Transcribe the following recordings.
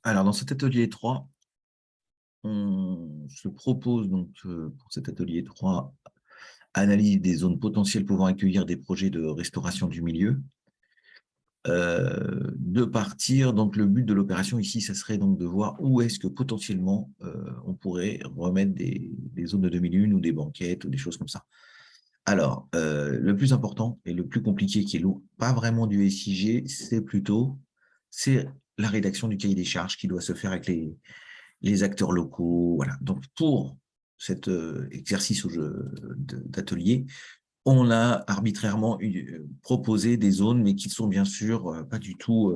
Alors, dans cet atelier 3, on se propose donc pour cet atelier 3, analyse des zones potentielles pouvant accueillir des projets de restauration du milieu. De partir, donc le but de l'opération ici, ça serait donc de voir où est-ce que potentiellement on pourrait remettre des zones de demi-lune ou des banquettes ou des choses comme ça. Alors, le plus important et le plus compliqué qui est pas vraiment du SIG, c'est la rédaction du cahier des charges qui doit se faire avec les acteurs locaux. Voilà. Donc, pour cet exercice d'atelier, on a arbitrairement proposé des zones, mais qui sont bien sûr pas du tout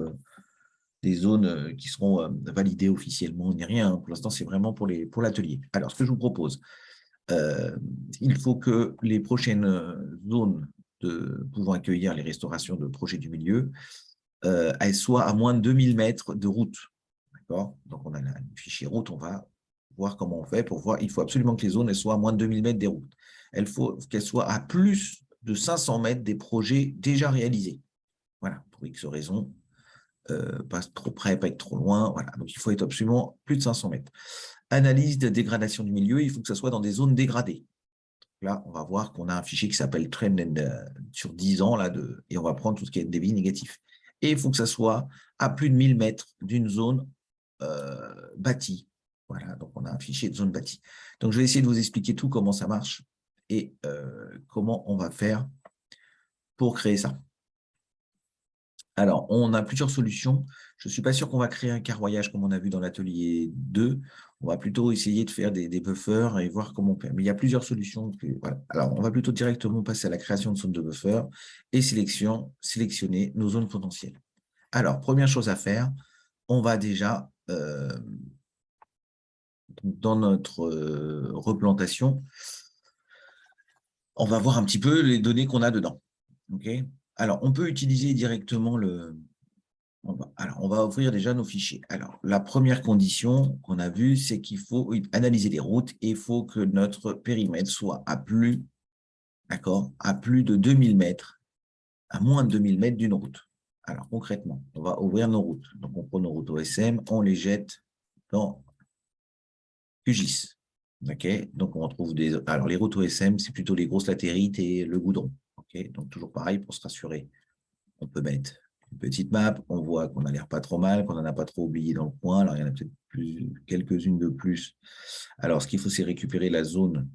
des zones qui seront validées officiellement, ni rien. Pour l'instant, c'est vraiment pour l'atelier. Alors, ce que je vous propose, euh, il faut que les prochaines zones pouvant accueillir les restaurations de projets du milieu, elles soient à moins de 2000 mètres de route. D'accord. Donc, on a le fichier route, on va voir comment on fait pour voir. Il faut absolument que les zones elles soient à moins de 2000 mètres des routes. Il faut qu'elles soient à plus de 500 mètres des projets déjà réalisés. Voilà, pour X raisons, pas trop près, pas être trop loin. Voilà, donc il faut être absolument plus de 500 mètres. Analyse de dégradation du milieu, il faut que ça soit dans des zones dégradées. Là, on va voir qu'on a un fichier qui s'appelle Trend sur 10 ans, là, et on va prendre tout ce qui est débit négatif. Et il faut que ça soit à plus de 1000 mètres d'une zone bâtie. Voilà, donc on a un fichier de zone bâtie. Donc, je vais essayer de vous expliquer tout, comment ça marche et comment on va faire pour créer ça. Alors, on a plusieurs solutions. Je ne suis pas sûr qu'on va créer un carroyage comme on a vu dans l'atelier 2. On va plutôt essayer de faire des buffers et voir comment on fait. Mais il y a plusieurs solutions. Voilà. Alors, on va plutôt directement passer à la création de zones de buffers et sélectionner nos zones potentielles. Alors, première chose à faire, on va déjà, dans notre replantation, on va voir un petit peu les données qu'on a dedans. Okay. Alors, on peut utiliser directement on va ouvrir déjà nos fichiers. Alors, la première condition qu'on a vue, c'est qu'il faut analyser les routes et il faut que notre périmètre soit à plus de 2000 mètres, à moins de 2000 mètres d'une route. Alors, concrètement, on va ouvrir nos routes. Donc, on prend nos routes OSM, on les jette dans QGIS. Okay. Donc, on retrouve Alors, les routes OSM, c'est plutôt les grosses latérites et le goudron. Okay. Donc, toujours pareil, pour se rassurer, on peut mettre une petite map, on voit qu'on a l'air pas trop mal, qu'on n'en a pas trop oublié dans le coin. Alors, il y en a peut-être quelques-unes de plus. Alors, ce qu'il faut, c'est récupérer la zone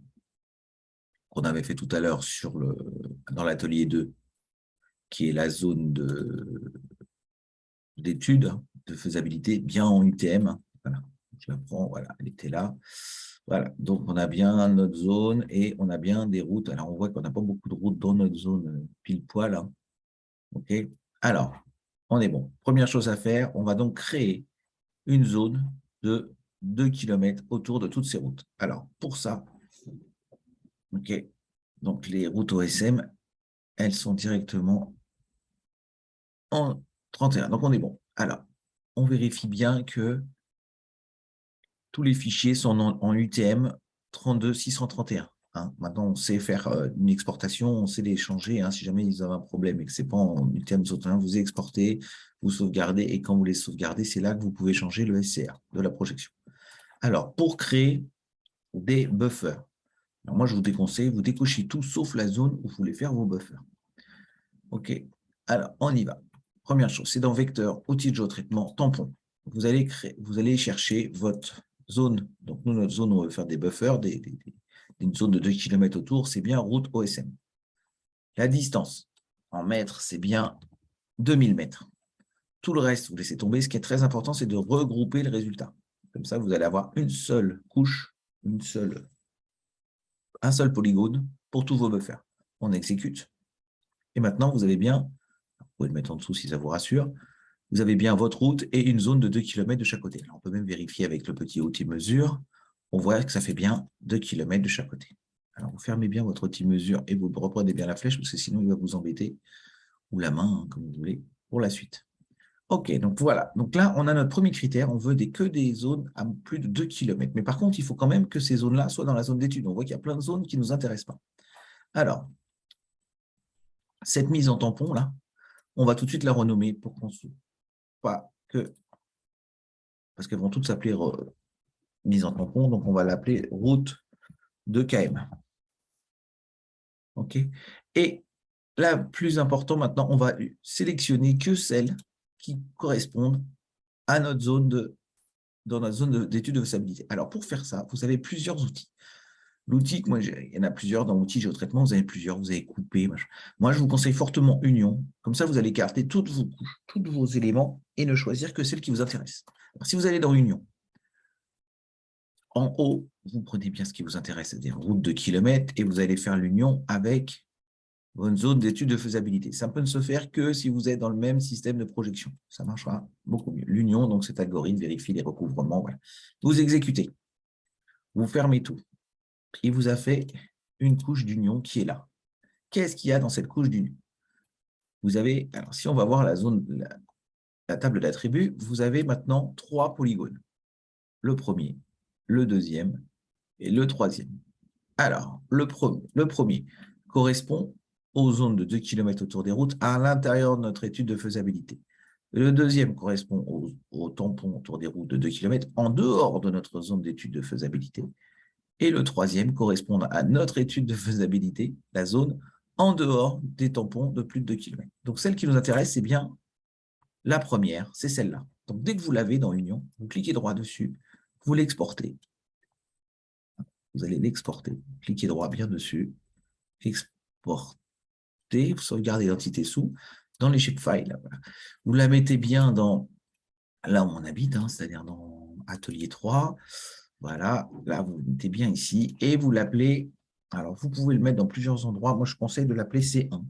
qu'on avait fait tout à l'heure dans l'atelier 2, qui est la zone d'étude, de faisabilité, bien en UTM. Voilà, je la prends, voilà, elle était là. Voilà, donc on a bien notre zone et on a bien des routes. Alors, on voit qu'on n'a pas beaucoup de routes dans notre zone pile poil. Hein. OK. Alors, on est bon. Première chose à faire, on va donc créer une zone de 2 km autour de toutes ces routes. Alors, pour ça, OK, donc les routes OSM, elles sont directement en 31. Donc, on est bon. Alors, on vérifie bien que tous les fichiers sont en UTM 32631. Hein. Maintenant, on sait faire une exportation, on sait les changer. Hein, si jamais ils ont un problème et que ce n'est pas en UTM 31, vous exportez, vous sauvegardez, et quand vous les sauvegardez, c'est là que vous pouvez changer le SCR de la projection. Alors, pour créer des buffers, alors moi, je vous déconseille, vous décochez tout sauf la zone où vous voulez faire vos buffers. OK. Alors, on y va. Première chose, c'est dans Vecteur, outils de géotraitement, tampon. Vous allez chercher votre zone. Donc, nous, notre zone, on veut faire des buffers, une zone de 2 km autour, c'est bien route OSM. La distance en mètres, c'est bien 2000 mètres. Tout le reste, vous laissez tomber. Ce qui est très important, c'est de regrouper le résultat. Comme ça, vous allez avoir une seule couche, un seul polygone pour tous vos buffers. On exécute. Et maintenant, vous avez bien, vous pouvez le mettre en dessous si ça vous rassure, vous avez bien votre route et une zone de 2 km de chaque côté. Alors, on peut même vérifier avec le petit outil mesure. On voit que ça fait bien 2 km de chaque côté. Alors, vous fermez bien votre outil mesure et vous reprenez bien la flèche parce que sinon, il va vous embêter, ou la main, hein, comme vous voulez, pour la suite. OK, donc voilà. Donc là, on a notre premier critère. On veut que des zones à plus de 2 km. Mais par contre, il faut quand même que ces zones-là soient dans la zone d'étude. On voit qu'il y a plein de zones qui ne nous intéressent pas. Alors, cette mise en tampon, là, on va tout de suite la renommer pour qu'on pas que, parce qu'elles vont toutes s'appeler mise en tampon, donc on va l'appeler route de KM. OK. Et la plus important maintenant, on va sélectionner que celles qui correspondent à notre zone dans notre zone d'étude de faisabilité. Alors, pour faire ça, vous avez plusieurs outils. L'outil, moi, il y en a plusieurs dans l'outil géotraitement, vous avez plusieurs, vous avez coupé. Machin. Moi, je vous conseille fortement Union. Comme ça, vous allez écarter toutes vos couches, tous vos éléments et ne choisir que celles qui vous intéressent. Alors, si vous allez dans Union, en haut, vous prenez bien ce qui vous intéresse, c'est-à-dire route de kilomètres, et vous allez faire l'union avec votre zone d'étude de faisabilité. Ça peut ne se faire que si vous êtes dans le même système de projection. Ça marchera beaucoup mieux. L'union, donc cet algorithme vérifie les recouvrements. Voilà. Vous exécutez. Vous fermez tout. Il vous a fait une couche d'union qui est là. Qu'est-ce qu'il y a dans cette couche d'union? Vous avez, alors si on va voir la zone, la table d'attributs, vous avez maintenant 3 polygones. Le premier, le deuxième et le troisième. Alors, le premier correspond aux zones de 2 km autour des routes à l'intérieur de notre étude de faisabilité. Le deuxième correspond au tampon autour des routes de 2 km en dehors de notre zone d'étude de faisabilité. Et le troisième correspond à notre étude de faisabilité, la zone en dehors des tampons de plus de 2 km. Donc, celle qui nous intéresse, c'est bien la première, c'est celle-là. Donc, dès que vous l'avez dans Union, vous cliquez droit dessus, vous l'exportez. Vous allez l'exporter. Cliquez droit bien dessus, exporter, vous sauvegardez l'identité sous, dans les shapefiles. Voilà. Vous la mettez bien dans, là où on habite, hein, c'est-à-dire dans Atelier 3. Voilà, là, vous le mettez bien ici, et vous l'appelez, alors vous pouvez le mettre dans plusieurs endroits. Moi, je conseille de l'appeler C1,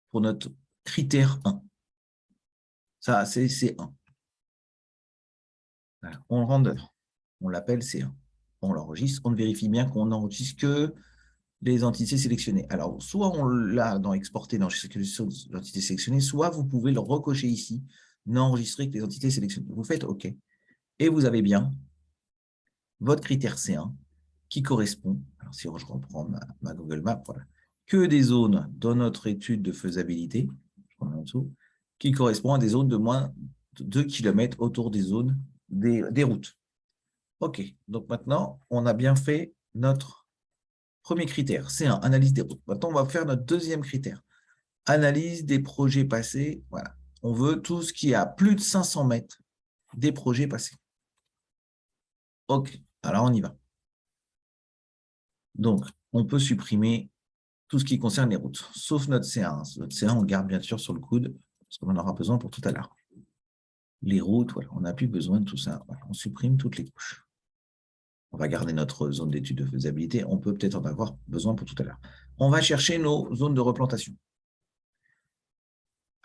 pour notre critère 1. Ça, c'est C1. Voilà. On le rentre dedans. On l'appelle C1. On l'enregistre. On vérifie bien qu'on n'enregistre que les entités sélectionnées. Alors, soit on l'a dans exporter dans l'entité sélectionnée, soit vous pouvez le recocher ici, n'enregistrer que les entités sélectionnées. Vous faites OK. Et vous avez bien votre critère C1 qui correspond, alors si je reprends ma Google Maps, voilà, que des zones dans notre étude de faisabilité, je prends en dessous, qui correspond à des zones de moins de 2 km autour des zones des routes. OK. Donc maintenant, on a bien fait notre premier critère, C1, analyse des routes. Maintenant, on va faire notre deuxième critère. Analyse des projets passés. Voilà. On veut tout ce qui est à plus de 500 mètres des projets passés. OK. Alors, on y va. Donc, on peut supprimer tout ce qui concerne les routes, sauf notre C1. Notre C1, on le garde bien sûr sur le coude, parce qu'on en aura besoin pour tout à l'heure. Les routes, voilà, on n'a plus besoin de tout ça. Voilà, on supprime toutes les couches. On va garder notre zone d'étude de faisabilité. On peut peut-être en avoir besoin pour tout à l'heure. On va chercher nos zones de replantation.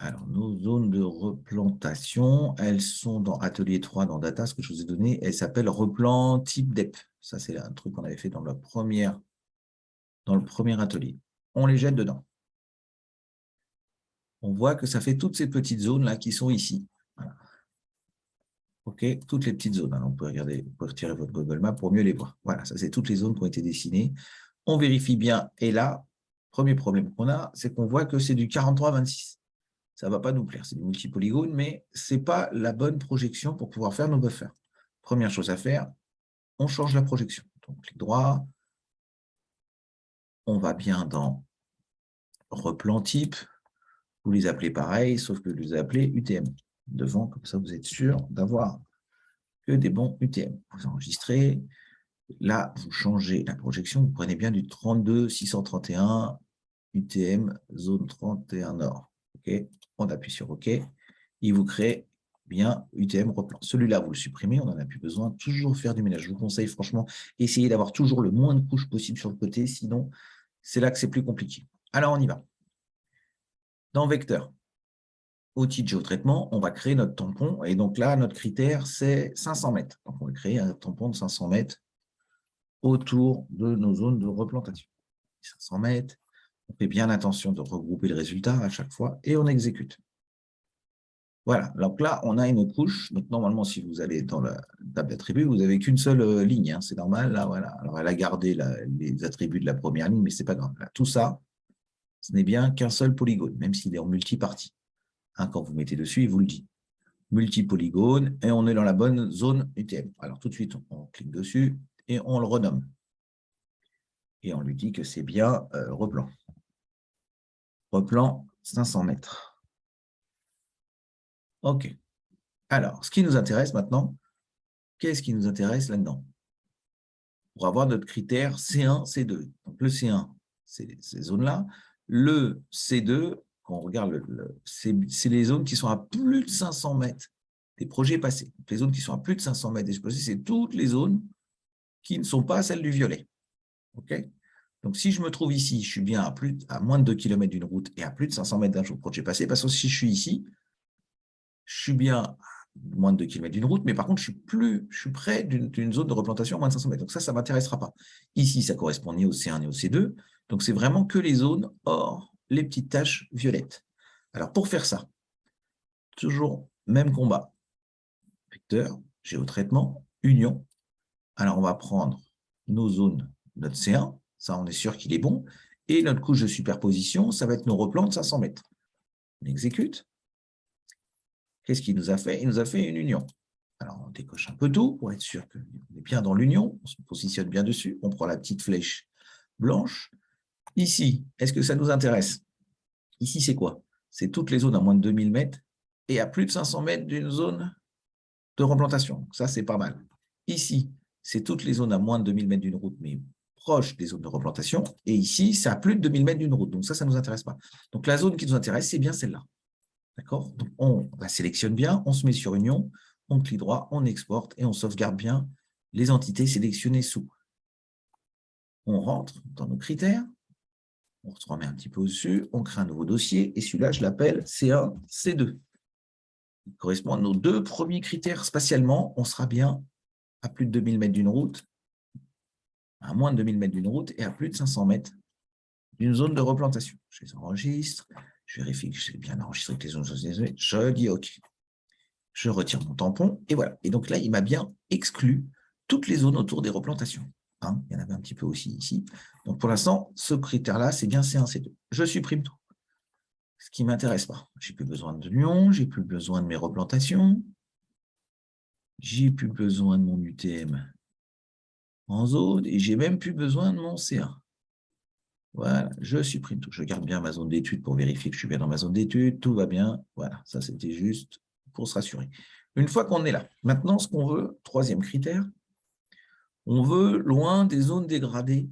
Alors, nos zones de replantation, elles sont dans Atelier 3, dans Data, ce que je vous ai donné. Elles s'appellent replan type DEP. Ça, c'est un truc qu'on avait fait dans le premier atelier. On les jette dedans. On voit que ça fait toutes ces petites zones-là qui sont ici. Voilà. OK, toutes les petites zones. Alors, on peut regarder, vous pouvez retirer votre Google Maps pour mieux les voir. Voilà, ça, c'est toutes les zones qui ont été dessinées. On vérifie bien. Et là, premier problème qu'on a, c'est qu'on voit que c'est du 43-26. Ça ne va pas nous plaire, c'est du multipolygone, mais ce n'est pas la bonne projection pour pouvoir faire nos buffers. Première chose à faire, on change la projection. Donc, clic droit, on va bien dans replan type, vous les appelez pareil, sauf que vous les appelez UTM. Devant, comme ça, vous êtes sûr d'avoir que des bons UTM. Vous enregistrez, là, vous changez la projection, vous prenez bien du 32-631 UTM, zone 31 Nord. OK, on appuie sur OK, il vous crée bien UTM replan. Celui-là, vous le supprimez, on n'en a plus besoin. Toujours faire du ménage. Je vous conseille franchement, essayez d'avoir toujours le moins de couches possible sur le côté, sinon, c'est là que c'est plus compliqué. Alors, on y va. Dans Vecteur, outil de géotraitement, on va créer notre tampon. Et donc là, notre critère, c'est 500 mètres. Donc, on va créer un tampon de 500 mètres autour de nos zones de replantation. 500 mètres, on fait bien attention de regrouper le résultat à chaque fois et on exécute. Voilà, donc là, on a une couche. Donc, normalement, si vous allez dans la table d'attributs, vous n'avez qu'une seule ligne. Hein, c'est normal. Là, voilà. Alors, elle a gardé les attributs de la première ligne, mais ce n'est pas grave. Là, tout ça, ce n'est bien qu'un seul polygone, même s'il est en multipartie. Hein, quand vous mettez dessus, il vous le dit. multipolygone, et on est dans la bonne zone UTM. Alors, tout de suite, on clique dessus et on le renomme. Et on lui dit que c'est bien replan. Replan 500 mètres. OK. Alors, ce qui nous intéresse maintenant, qu'est-ce qui nous intéresse là-dedans? Pour avoir notre critère C1, C2. Donc, le C1, c'est ces zones-là. Le C2, quand on regarde, c'est les zones qui sont à plus de 500 mètres des projets passés. Donc, les zones qui sont à plus de 500 mètres des projets passés, c'est toutes les zones qui ne sont pas celles du violet. OK? Donc, si je me trouve ici, je suis bien à moins de 2 km d'une route et à plus de 500 mètres d'un projet passé, parce que si je suis ici, je suis bien à moins de 2 km d'une route, mais par contre, je suis près d'une zone de replantation à moins de 500 mètres. Donc ça ne m'intéressera pas. Ici, ça correspond ni au C1 ni au C2. Donc, c'est vraiment que les zones hors les petites taches violettes. Alors, pour faire ça, toujours même combat. Vecteur, géotraitement, union. Alors, on va prendre nos zones, notre C1, ça, on est sûr qu'il est bon, et notre couche de superposition, ça va être nos replans de 500 mètres. On exécute. Qu'est-ce qu'il nous a fait? Il nous a fait une union. Alors, on décoche un peu tout pour être sûr qu'on est bien dans l'union, on se positionne bien dessus, on prend la petite flèche blanche. Ici, est-ce que ça nous intéresse? Ici, c'est quoi? C'est toutes les zones à moins de 2000 mètres et à plus de 500 mètres d'une zone de replantation. Ça, c'est pas mal. Ici, c'est toutes les zones à moins de 2000 mètres d'une route, mais proche des zones de replantation. Et ici, c'est à plus de 2000 mètres d'une route. Donc ça ne nous intéresse pas. Donc la zone qui nous intéresse, c'est bien celle-là. D'accord? Donc on la sélectionne bien, on se met sur Union, on clique droit, on exporte et on sauvegarde bien les entités sélectionnées sous. On rentre dans nos critères, on se remet un petit peu au-dessus, on crée un nouveau dossier et celui-là, je l'appelle C1, C2. Il correspond à nos deux premiers critères spatialement. On sera bien à plus de 2000 mètres d'une route, à moins de 2000 mètres d'une route et à plus de 500 mètres d'une zone de replantation. Je les enregistre, je vérifie que j'ai bien enregistré les zones, je dis OK. Je retire mon tampon, et voilà. Et donc là, il m'a bien exclu toutes les zones autour des replantations. Hein, il y en avait un petit peu aussi ici. Donc pour l'instant, ce critère-là, c'est bien C1, C2. Je supprime tout. Ce qui ne m'intéresse pas. Je n'ai plus besoin de Lyon, je n'ai plus besoin de mes replantations, j'ai plus besoin de mon UTM en zone, et j'ai même plus besoin de mon C1. Voilà, je supprime tout. Je garde bien ma zone d'étude pour vérifier que je suis bien dans ma zone d'étude. Tout va bien. Voilà, ça c'était juste pour se rassurer. Une fois qu'on est là, maintenant ce qu'on veut, troisième critère, on veut loin des zones dégradées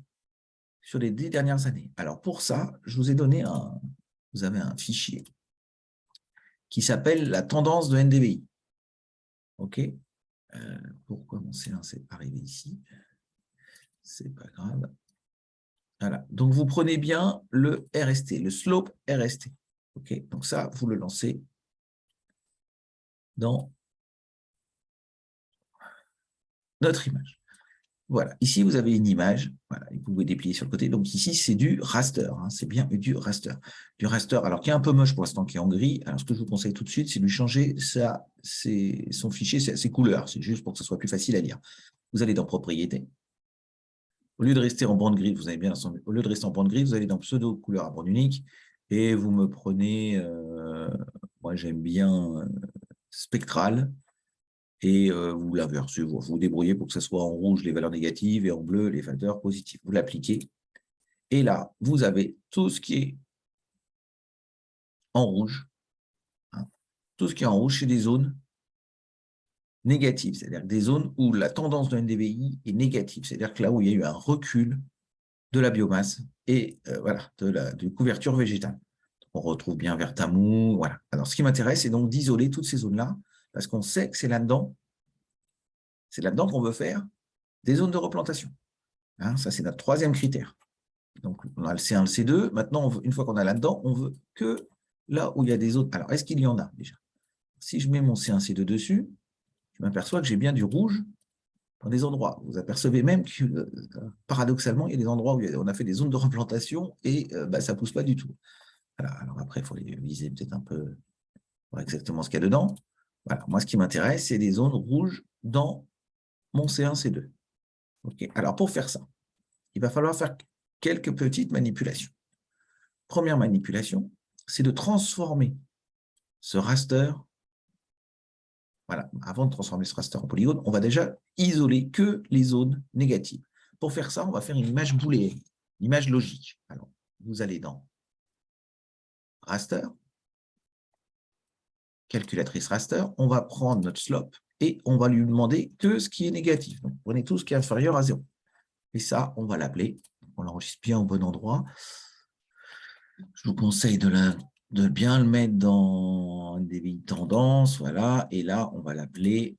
sur les 10 dernières années. Alors pour ça, je vous ai donné vous avez un fichier qui s'appelle la tendance de NDVI. OK. Pourquoi mon C1 c'est arrivé ici? C'est pas grave. Voilà. Donc, vous prenez bien le RST, le slope RST. OK. Donc, ça, vous le lancez dans notre image. Voilà. Ici, vous avez une image. Voilà. Vous pouvez déplier sur le côté. Donc, ici, c'est du raster. Hein. C'est bien du raster. Du raster, alors qui est un peu moche pour l'instant, qui est en gris. Alors, ce que je vous conseille tout de suite, c'est de lui changer son fichier, ses couleurs. C'est juste pour que ce soit plus facile à lire. Vous allez dans Propriétés. Au lieu de rester en bande grise, vous avez bien au lieu de rester en bande grise, vous allez dans pseudo couleur à bande unique et vous me prenez, moi j'aime bien spectral et vous l'inversez, vous vous débrouillez pour que ce soit en rouge les valeurs négatives et en bleu les valeurs positives. Vous l'appliquez et là vous avez tout ce qui est en rouge. Hein. Tout ce qui est en rouge, c'est des zones négatives, c'est-à-dire des zones où la tendance de NDVI est négative, c'est-à-dire que là où il y a eu un recul de la biomasse et voilà, de couverture végétale. On retrouve bien Vertamou. Voilà. Alors, ce qui m'intéresse, c'est donc d'isoler toutes ces zones-là, parce qu'on sait que c'est là-dedans qu'on veut faire des zones de replantation. Hein, ça, c'est notre troisième critère. Donc, on a le C1, le C2. Maintenant, une fois qu'on a là-dedans, on veut que là où il y a des zones. Alors, est-ce qu'il y en a déjà? Si je mets mon C1, C2 dessus, je m'aperçois que j'ai bien du rouge dans des endroits. Vous apercevez même que, paradoxalement, il y a des endroits où on a fait des zones de replantation et ça ne pousse pas du tout. Voilà. Alors après, il faut les viser peut-être un peu pour exactement ce qu'il y a dedans. Voilà. Moi, ce qui m'intéresse, c'est des zones rouges dans mon C1, C2. Okay. Alors, pour faire ça, il va falloir faire quelques petites manipulations. Première manipulation, c'est de transformer ce raster Voilà, avant de transformer ce raster en polygone, on va déjà isoler que les zones négatives. Pour faire ça, on va faire une image booléenne, une image logique. Alors, vous allez dans raster, calculatrice raster, on va prendre notre slope et on va lui demander que ce qui est négatif. Donc, prenez tout ce qui est inférieur à 0. Et ça, on va l'appeler, on l'enregistre bien au bon endroit. Je vous conseille de bien le mettre dans des tendances, voilà, et là, on va l'appeler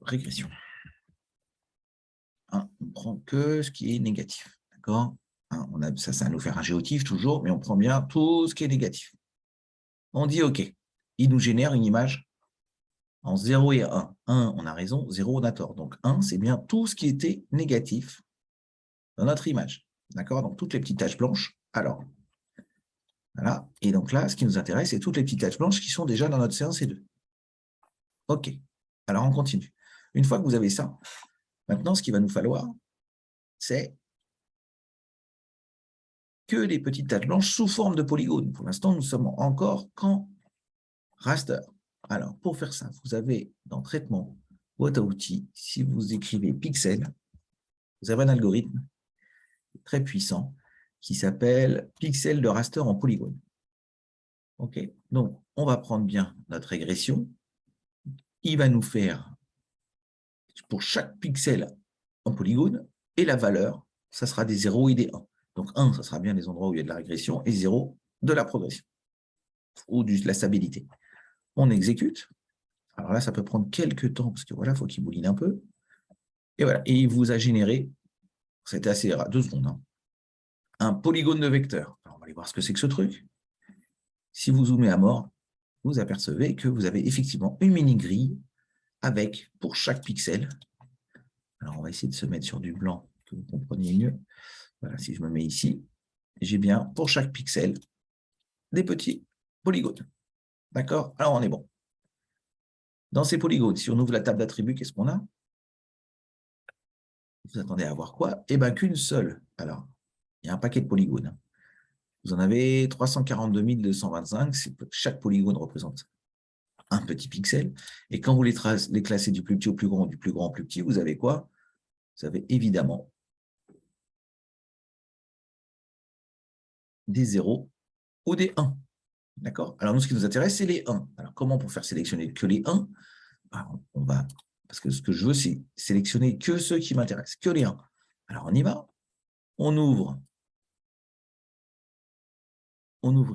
régression. Hein, on prend que ce qui est négatif, d'accord? Hein, ça va nous faire un géotif toujours, mais on prend bien tout ce qui est négatif. On dit OK. Il nous génère une image en 0 et 1. 1, on a raison, 0, on a tort. Donc 1, c'est bien tout ce qui était négatif dans notre image. D'accord? Donc toutes les petites taches blanches. Alors, voilà. Et donc là, ce qui nous intéresse, c'est toutes les petites taches blanches qui sont déjà dans notre C1, C2. OK. Alors, on continue. Une fois que vous avez ça, maintenant, ce qu'il va nous falloir, c'est que les petites taches blanches sous forme de polygones. Pour l'instant, nous sommes encore qu'en raster. Alors, pour faire ça, vous avez dans Traitement, boîte à outils, si vous écrivez Pixel, vous avez un algorithme très puissant qui s'appelle Pixel de raster en polygone. OK? Donc, on va prendre bien notre régression. Il va nous faire, pour chaque pixel en polygone, et la valeur, ça sera des 0 et des 1. Donc 1, ça sera bien les endroits où il y a de la régression, et 0, de la progression, ou de la stabilité. On exécute. Alors là, ça peut prendre quelques temps, parce que voilà, il faut qu'il mouline un peu. Et voilà, et il vous a généré, c'était assez rare, 2 secondes, hein, un polygone de vecteur. Alors, on va aller voir ce que c'est que ce truc. Si vous zoomez à mort, vous apercevez que vous avez effectivement une mini-grille avec, pour chaque pixel, alors on va essayer de se mettre sur du blanc, que vous compreniez mieux. Voilà, si je me mets ici, j'ai bien, pour chaque pixel, des petits polygones. D'accord? Alors, on est bon. Dans ces polygones, si on ouvre la table d'attributs, qu'est-ce qu'on a? Vous attendez à voir quoi? Eh bien, qu'une seule. Alors, il y a un paquet de polygones. Vous en avez 342 225. Chaque polygone représente un petit pixel. Et quand vous les classez du plus petit au plus grand, du plus grand au plus petit, vous avez quoi? Vous avez évidemment des 0 ou des 1. D'accord? Alors, nous, ce qui nous intéresse, c'est les 1. Alors, comment pour faire sélectionner que les 1? On va, parce que ce que je veux, c'est sélectionner que ceux qui m'intéressent, que les 1. Alors, on y va. On ouvre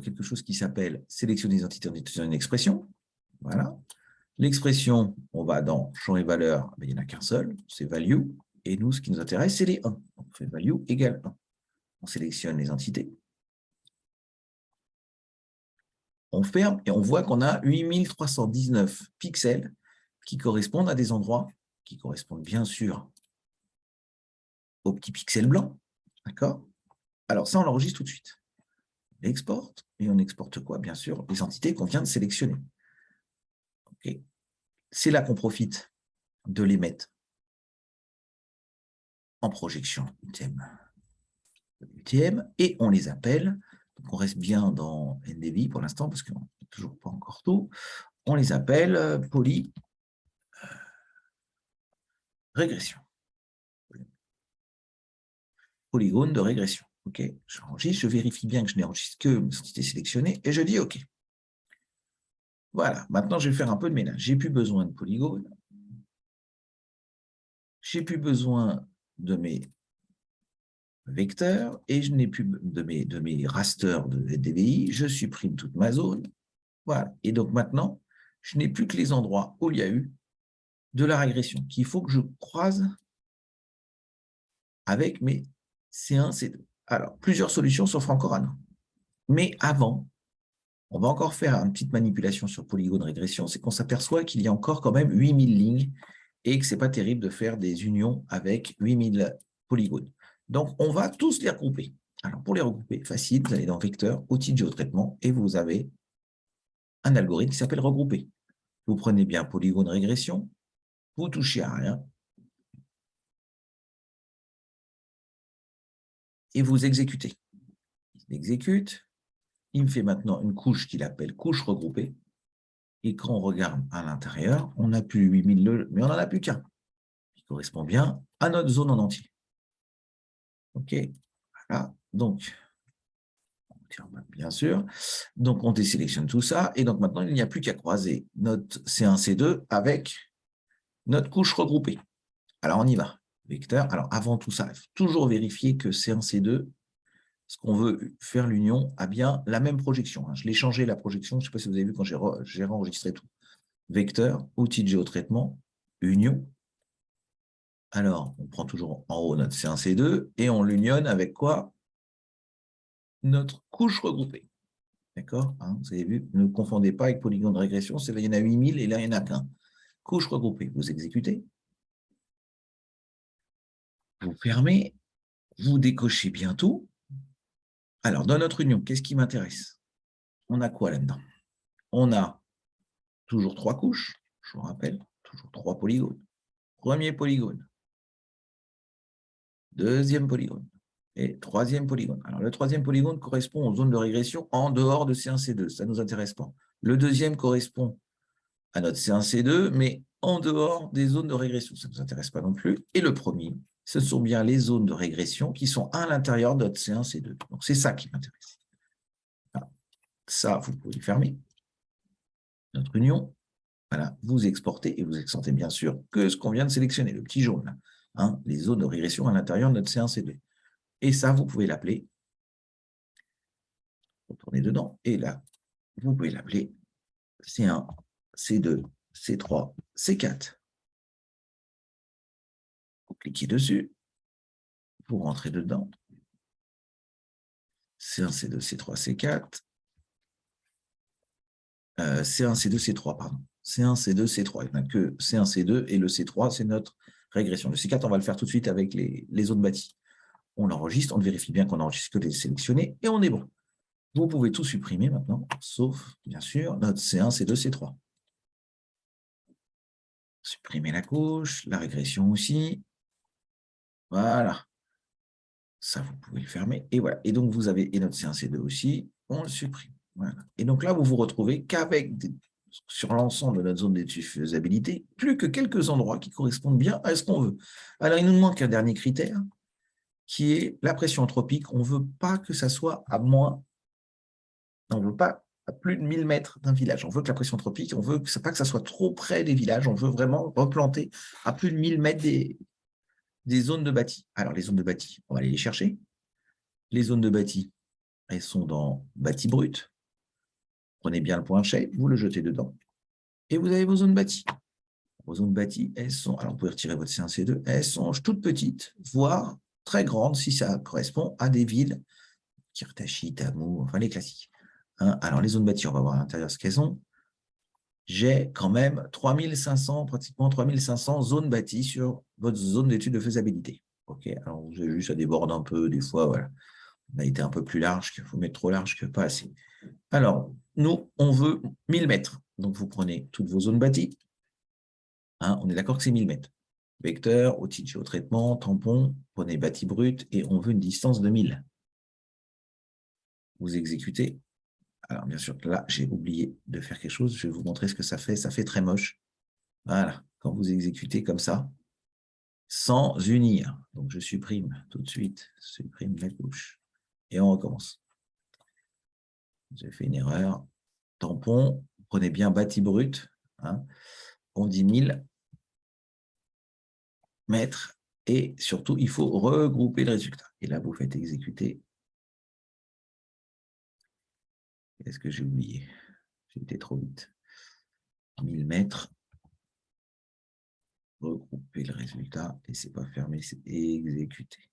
quelque chose qui s'appelle sélectionner des entités en une expression. Voilà. L'expression, on va dans champ et valeur, mais il n'y en a qu'un seul, c'est value. Et nous, ce qui nous intéresse, c'est les 1. On fait value égale 1. On sélectionne les entités. On ferme et on voit qu'on a 8319 pixels qui correspondent à des endroits qui correspondent bien sûr aux petits pixels blancs. D'accord? Alors ça, on l'enregistre tout de suite. On exporte, et on exporte quoi? Bien sûr, les entités qu'on vient de sélectionner. Okay. C'est là qu'on profite de les mettre en projection UTM, et on les appelle, donc on reste bien dans NDVI pour l'instant, parce qu'on n'est toujours pas encore tout, on les appelle poly régression. Polygone de régression. OK, j'enregistre, je vérifie bien que je n'enregistre que mes entités sélectionnées, et je dis OK. Voilà, maintenant je vais faire un peu de ménage. J'ai plus besoin de polygones, j'ai plus besoin de mes vecteurs, et je n'ai plus de mes rasters de DVI, je supprime toute ma zone. Voilà, et donc maintenant, je n'ai plus que les endroits où il y a eu de la régression, qu'il faut que je croise avec mes C1, C2. Alors, plusieurs solutions s'offrent encore à nous. Mais avant, on va encore faire une petite manipulation sur polygone régression, c'est qu'on s'aperçoit qu'il y a encore quand même 8000 lignes et que ce n'est pas terrible de faire des unions avec 8000 polygones. Donc, on va tous les regrouper. Alors, pour les regrouper, facile, vous allez dans Vecteur, Outils de géotraitement, et vous avez un algorithme qui s'appelle regrouper. Vous prenez bien polygone régression, vous touchez à rien, et vous exécutez. Il exécute, il me fait maintenant une couche qu'il appelle couche regroupée. Et quand on regarde à l'intérieur, on n'a plus 8000, mais on n'en a plus qu'un, qui correspond bien à notre zone en entier. OK, voilà. Donc, bien sûr. Donc, on désélectionne tout ça. Et donc, maintenant, il n'y a plus qu'à croiser notre C1, C2 avec notre couche regroupée. Alors, on y va. Vecteur. Alors, avant tout ça, il faut toujours vérifier que C1, C2, ce qu'on veut faire l'union, a bien la même projection. Je l'ai changé, la projection. Je ne sais pas si vous avez vu quand j'ai enregistré tout. Vecteur, outil de géotraitement, union. Alors, on prend toujours en haut notre C1, C2 et on l'unionne avec quoi? Notre couche regroupée. D'accord, vous avez vu, ne confondez pas avec polygone de régression, là, il y en a 8000 et là, il n'y en a qu'un. Couche regroupée, vous exécutez. Vous fermez, vous décochez bien tout. Alors, dans notre union, qu'est-ce qui m'intéresse? On a quoi là-dedans? On a toujours 3 couches, je vous rappelle, toujours 3 polygones. Premier polygone, deuxième polygone et troisième polygone. Alors, le troisième polygone correspond aux zones de régression en dehors de C1, C2, ça ne nous intéresse pas. Le deuxième correspond à notre C1, C2, mais en dehors des zones de régression. Ça ne nous intéresse pas non plus. Et le premier, ce sont bien les zones de régression qui sont à l'intérieur de notre C1, C2. Donc, c'est ça qui m'intéresse. Voilà. Ça, vous pouvez fermer. Notre union, voilà, vous exportez et vous exportez bien sûr que ce qu'on vient de sélectionner, le petit jaune, là, les zones de régression à l'intérieur de notre C1, C2. Et ça, vous pouvez l'appeler, retournez dedans, et là, vous pouvez l'appeler C1, C2, C3, C4. Vous cliquez dessus, vous rentrez dedans, C1, C2, C3, C4, C1, C2, C3, pardon. C1, C2, C3. Il n'y a que C1, C2 et le C3, c'est notre régression. Le C4, on va le faire tout de suite avec les zones bâties. On l'enregistre, on vérifie bien qu'on enregistre que les sélectionnés et on est bon. Vous pouvez tout supprimer maintenant, sauf, bien sûr, notre C1, C2, C3. Supprimer la couche, la régression aussi. Voilà. Ça, vous pouvez le fermer. Et voilà. Et donc, vous avez et notre C1, C2 aussi. On le supprime. Voilà. Et donc là, vous vous retrouvez qu'avec, sur l'ensemble de notre zone d'étude faisabilité, plus que quelques endroits qui correspondent bien à ce qu'on veut. Alors, il nous manque un dernier critère, qui est la pression anthropique. On ne veut pas que ça soit à moins, on ne veut pas à plus de 1000 mètres d'un village. On veut que la pression anthropique, on ne veut pas que ça soit trop près des villages. On veut vraiment replanter à plus de 1000 mètres des zones de bâti. Alors, les zones de bâti, on va aller les chercher. Les zones de bâti, elles sont dans bâti brut. Prenez bien le point shape, vous le jetez dedans. Et vous avez vos zones bâties. Vos zones bâties, elles sont, alors vous pouvez retirer votre C1, C2, elles sont toutes petites, voire très grandes si ça correspond à des villes, Kirtachi, Tamou, enfin les classiques. Alors les zones bâties, on va voir à l'intérieur ce qu'elles ont. J'ai quand même 3500, pratiquement 3500 zones bâties sur votre zone d'étude de faisabilité. Ok, alors vous avez vu, ça déborde un peu, des fois, voilà. On a été un peu plus large, qu'il faut mettre trop large que pas assez. Alors, nous, on veut 1000 mètres. Donc, vous prenez toutes vos zones bâties. On est d'accord que c'est 1000 mètres. Vecteur, outil de géotraitement, tampon, prenez bâti brut et on veut une distance de 1000. Vous exécutez. Alors, bien sûr, là, j'ai oublié de faire quelque chose. Je vais vous montrer ce que ça fait. Ça fait très moche. Voilà. Quand vous exécutez comme ça, sans unir. Donc, je supprime tout de suite. Supprime la couche. Et on recommence. J'ai fait une erreur. Tampon, prenez bien bâti brut. On dit 1000 mètres. Et surtout, il faut regrouper le résultat. Et là, vous faites exécuter. Qu'est-ce que j'ai oublié? J'ai été trop vite. 1000 mètres. Regrouper le résultat. Et c'est pas fermé, c'est exécuter.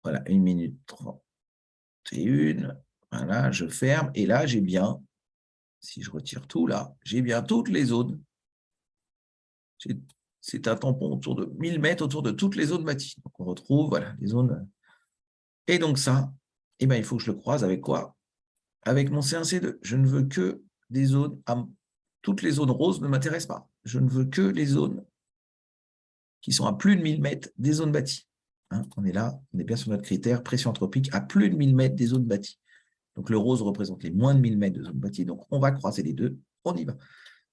Voilà, 1 minute 31. Voilà, je ferme. Et là, j'ai bien, si je retire tout là, j'ai bien toutes les zones. C'est un tampon autour de 1000 mètres autour de toutes les zones bâties. Donc, on retrouve voilà, les zones. Et donc ça, eh ben, il faut que je le croise avec quoi? Avec mon C1, C2. Je ne veux que des zones, toutes les zones roses ne m'intéressent pas. Je ne veux que les zones qui sont à plus de 1000 mètres des zones bâties. On est là, on est bien sur notre critère pression anthropique à plus de 1000 mètres des zones bâties. Donc, le rose représente les moins de 1000 mètres de zone bâtie. Donc, on va croiser les deux. On y va.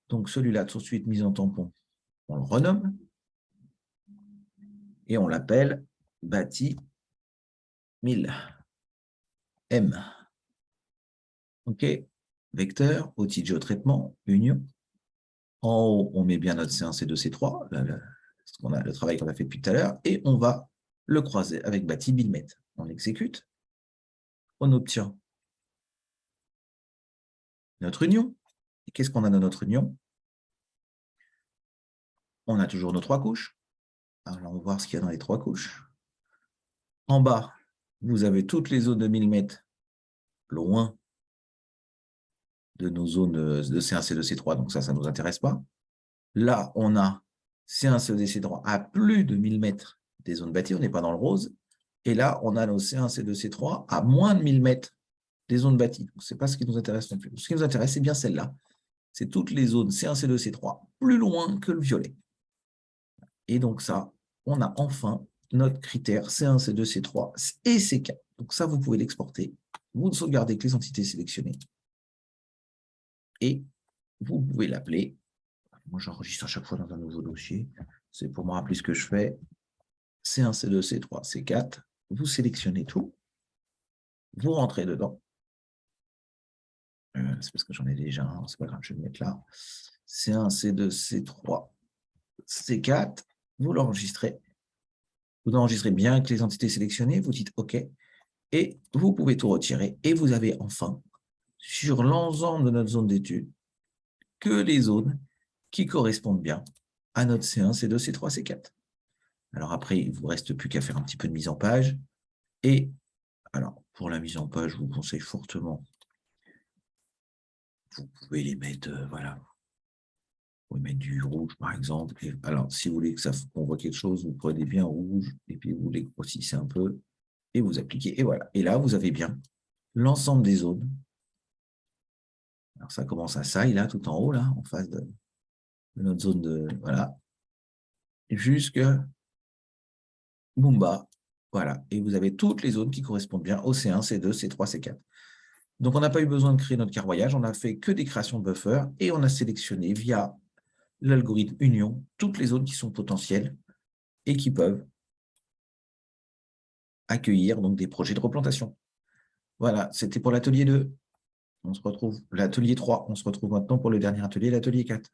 Donc, celui-là, tout de suite mis en tampon, on le renomme. Et on l'appelle bâti 1000. M. OK. Vecteur, outil de géotraitement, union. En haut, on met bien notre C1, C2, C3, le travail qu'on a fait depuis tout à l'heure, et on va le croiser avec bâti 1000 mètres. On exécute. On obtient notre union. Et qu'est-ce qu'on a dans notre union? On a toujours nos 3 couches. Alors, on va voir ce qu'il y a dans les 3 couches. En bas, vous avez toutes les zones de 1000 mètres loin de nos zones de C1, C2, C3, donc ça ne nous intéresse pas. Là, on a C1, C2, C3 à plus de 1000 mètres des zones bâties, on n'est pas dans le rose. Et là, on a nos C1, C2, C3 à moins de 1000 mètres des zones bâties. Ce n'est pas ce qui nous intéresse non plus. Ce qui nous intéresse, c'est bien celle-là. C'est toutes les zones C1, C2, C3 plus loin que le violet. Et donc ça, on a enfin notre critère C1, C2, C3 et C4. Donc ça, vous pouvez l'exporter. Vous ne sauvegardez que les entités sélectionnées. Et vous pouvez l'appeler. Moi, j'enregistre à chaque fois dans un nouveau dossier. C'est pour me rappeler ce que je fais. C1, C2, C3, C4. Vous sélectionnez tout. Vous rentrez dedans. C'est parce que j'en ai déjà un. C'est pas grave, je vais le mettre là. C1, C2, C3, C4. Vous l'enregistrez. Vous enregistrez bien avec les entités sélectionnées. Vous dites OK. Et vous pouvez tout retirer. Et vous avez enfin, sur l'ensemble de notre zone d'étude, que les zones qui correspondent bien à notre C1, C2, C3, C4. Alors après, il ne vous reste plus qu'à faire un petit peu de mise en page. Et alors, pour la mise en page, je vous conseille fortement, vous pouvez les mettre, voilà, vous pouvez mettre du rouge par exemple. Et, alors, si vous voulez qu'on voit quelque chose, vous prenez bien rouge et puis vous les grossissez un peu et vous appliquez. Et voilà. Et là, vous avez bien l'ensemble des zones. Alors, ça commence à ça, là, tout en haut, là, en face de notre zone de, voilà, jusque Mumba, voilà. Et vous avez toutes les zones qui correspondent bien au C1, C2, C3, C4. Donc, on n'a pas eu besoin de créer notre carroyage, on n'a fait que des créations de buffers et on a sélectionné via l'algorithme Union toutes les zones qui sont potentielles et qui peuvent accueillir donc des projets de replantation. Voilà, c'était pour l'atelier 2. On se retrouve, l'atelier 3, on se retrouve maintenant pour le dernier atelier, l'atelier 4.